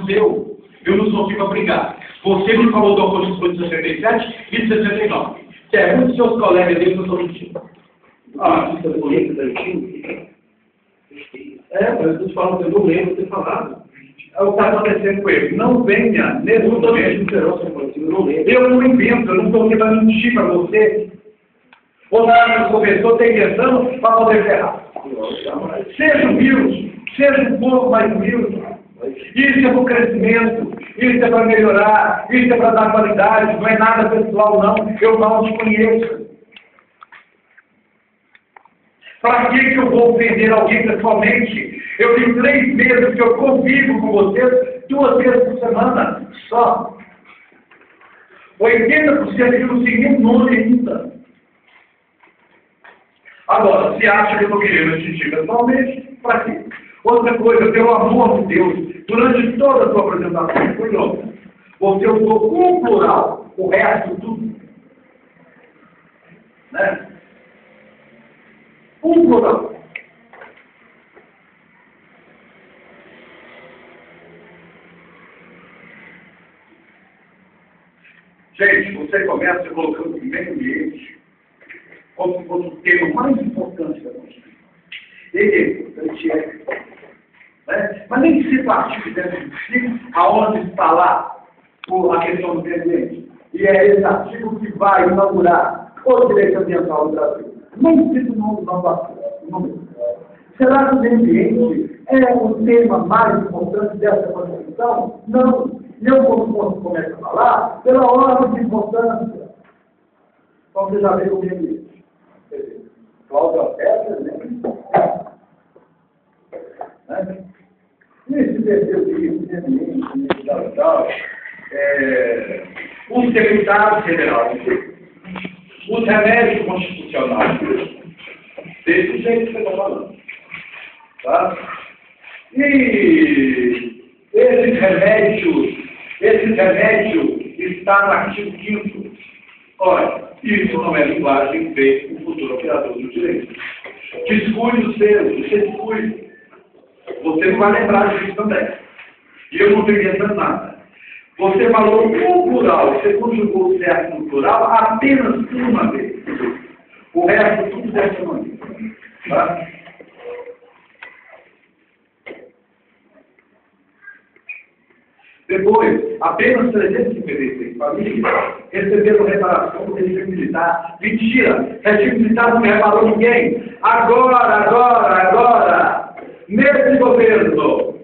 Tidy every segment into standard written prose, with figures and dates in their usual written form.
seu. Eu não sou aqui para brigar. Você me falou da Constituição de 67 e de 69. Que é muitos seus colegas dele não são mentindo. Isso é política da Chile? Mas eu estou te falando que eu não lembro de ter falado. É o que está acontecendo com ele. Não venha nesse momento. Eu não invento, eu não estou aqui para mentir para você. Ou na professor está inventando para poder ferrar. Seja humilde, seja um pouco mais humilde. Isso é para o crescimento, isso é para melhorar, isso é para dar qualidade, não é nada pessoal não, eu mal te conheço. Para que eu vou ofender alguém pessoalmente? Eu tenho 3 meses que eu convivo com vocês, 2 vezes por semana, só. 80% eu não sei nem o nome ainda. Agora, se acha que eu estou querendo atingir pessoalmente, para quê? Outra coisa, pelo amor de Deus, durante toda a sua apresentação, você usou um plural, o resto tudo. Né? Um plural. Gente, você começa colocando o meio ambiente como se fosse o tema mais importante da Constituição. Ele é importante, né? Mas nem se partir dentro do artigo aonde está lá a questão do meio ambiente. E é esse artigo que vai inaugurar o direito ambiental do Brasil. Nem cito o nome. Será que o meio ambiente é o tema mais importante dessa Constituição? Não. Eu, como começo a falar, pela ordem de importância. Então, você já vê o meio ambiente. Cláudio Pedra, né? Nesse terceiro dia, os deputados federais, os remédios constitucionais, desse jeito que você está falando. Tá? E esse remédio está no artigo 5º. Olha, isso não é linguagem feita com o futuro operador do direito. Descuide o seu, você descuide. Você não vai lembrar disso também. E eu não estou inventando nada. Você falou um plural, você conjugou o certo no plural apenas uma vez. O resto tudo deve ser mantido. Tá? Depois, apenas 356 famílias receberam reparação do regime militar. Mentira! Regime militar não reparou ninguém. Agora, nesse governo,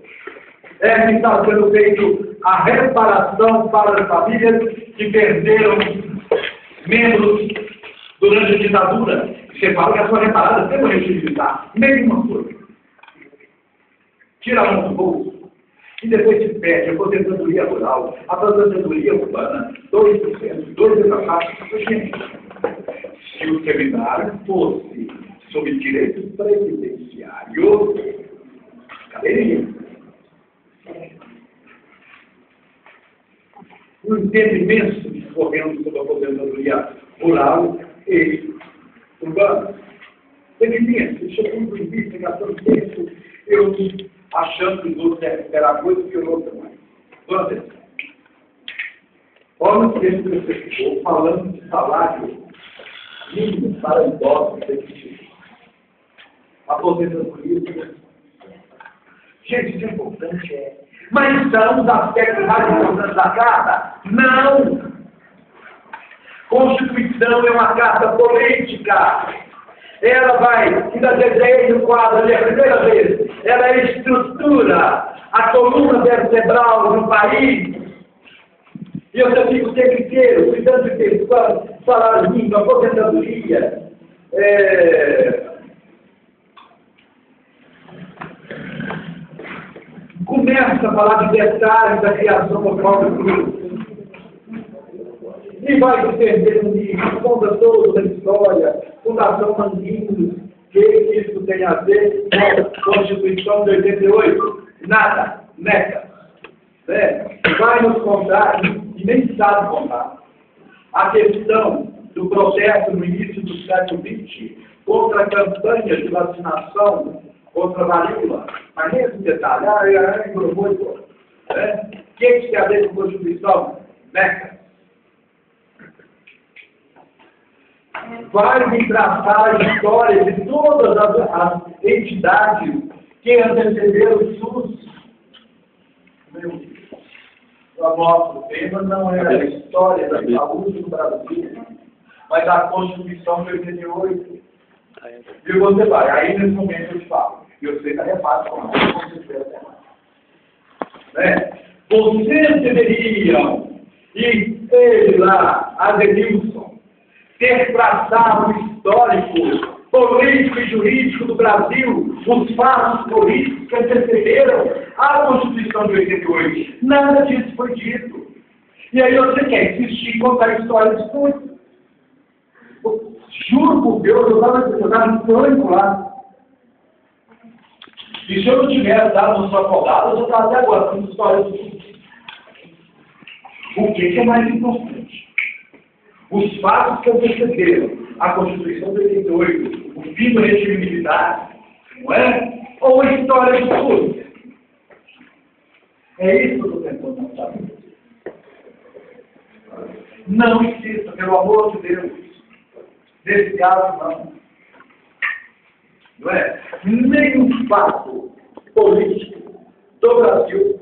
é que está sendo feito a reparação para as famílias que perderam membros durante a ditadura. Você fala que a sua reparada tem o regime militar. Nenhuma coisa. Tira a mão do bolso. E depois se perde a aposentadoria rural, a aposentadoria urbana, 2%, 2,4%. Gente, se o seminário fosse sobre direito previdenciário, caberia. Um entendimento discorrendo sobre a aposentadoria rural e urbana. Entendimento, deixa eu concluir, gastando tempo, eu achando que os outros devem esperar coisa que eu não também. Vamos ver. Olha o texto que você ficou falando de salário mínimo para idosos efetivos. Aposentadoria. Gente, isso é importante, Mas são os aspectos mais importantes da carta? Não! Constituição é uma carta política. Ela vai, ainda desenha o quadro ali a primeira vez, ela estrutura a coluna vertebral do país. E eu já fico o tempo inteiro cuidando de questão, salário mínimo, aposentadoria, começa a falar de detalhes da criação do próprio grupo. E vai entender um livro, conta toda a história, Fundação Manguinhos, que isso tem a ver com a Constituição de 88. Nada, neca. Vai nos contar, e nem sabe contar, a questão do processo no início do século XX contra a campanha de vacinação contra a varíola. Mas nem esse detalhe, Né? O que tem a ver com Constituição? Meca. Vai me traçar a história de todas as entidades que antecederam o SUS. Meu Deus. O nosso tema não é a história da saúde do Brasil, mas a Constituição de 88. E você vai, aí nesse momento eu te falo. Eu sei que é fácil, com certeza. Né? Vocês deveriam, e ele lá, Adenilson, ter traçado o histórico, político e jurídico do Brasil, os fatos políticos que antecederam a Constituição de 88. Nada disso foi dito. E aí você quer insistir em contar a história disso tudo. Juro por Deus, eu estava em pânico lá. E se eu não tivesse dado uma sua rodada, eu já estava até agora com história disso tudo. O que é mais importante? Os fatos que antecederam a Constituição de 88, o fim do regime militar, não é? Ou a história de tudo? É isso que eu estou tentando mostrar. Não insista, pelo amor de Deus. Nesse caso, não. Não é? Nenhum fato político do Brasil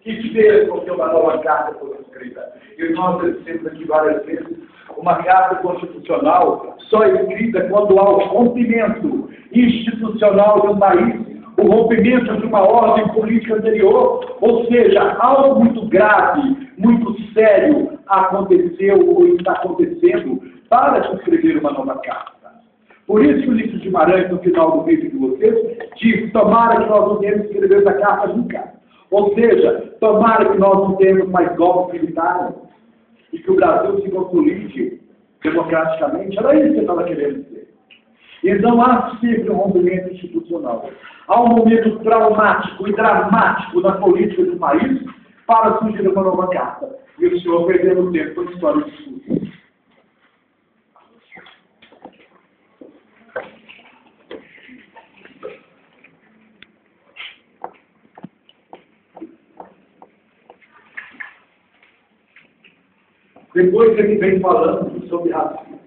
que fez com que uma nova carta fosse escrita. E nós dissemos aqui várias vezes, uma carta constitucional só é escrita quando há o rompimento institucional do país, o rompimento de uma ordem política anterior, ou seja, algo muito grave, muito sério aconteceu ou está acontecendo para se escrever uma nova carta. Por isso que o Ulisses Guimarães, no final do vídeo de vocês, diz: tomara que nós não tenhamos que escrever essa carta nunca. Ou seja, tomara que nós não tenhamos mais golpes militares e que o Brasil se consolide democraticamente. Era isso que eu estava querendo dizer. Então há sempre um rompimento institucional. Há um momento traumático e dramático na política do país para surgir uma nova carta. E o senhor perdendo tempo com a história do SUS. Depois ele vem falando sobre racismo.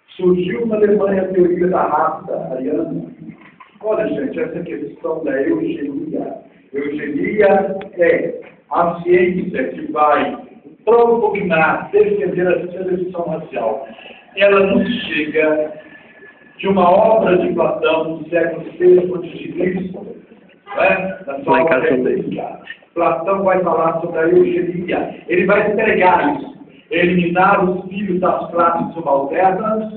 Surgiu na Alemanha a teoria da raça ariana. Olha, gente, essa questão da eugenia. Eugenia é a ciência que vai propugnar, defender a seleção racial. Ela nos chega de uma obra de Platão do século VI antes de Cristo, na sua obra. Platão vai falar sobre a eugenia. Ele vai pregar isso. Eliminar os filhos das classes subalternas,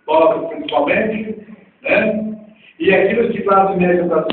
pobres principalmente, né? E aqueles de classe média brasileira